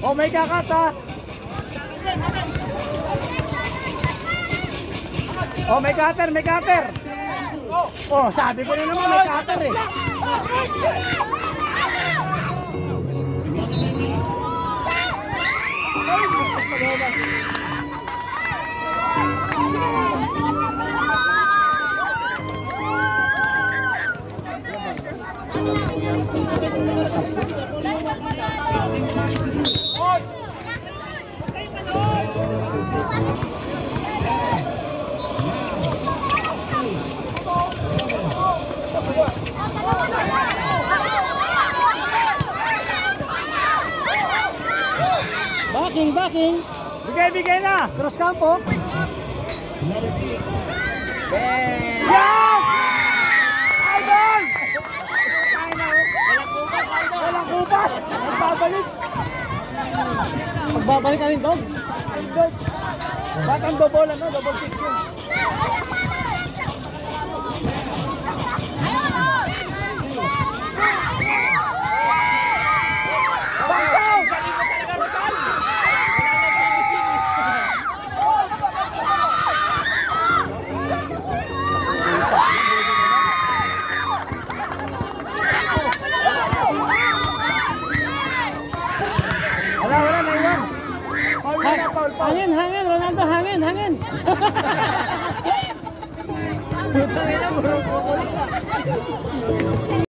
Oh, may kakat ha. Oh, may cutter, may cutter. Oh, sabi ko na naman may cutter eh. Backing. Bigay na. Cross campo. Yes! Idol! Walang kupas. Magbabalik. Pagbabalik ka rin, dog. Ba't ang double kick yun? Wala na iwan. Foul. Hangin, Ronaldo, hangin. Putang ina, bro.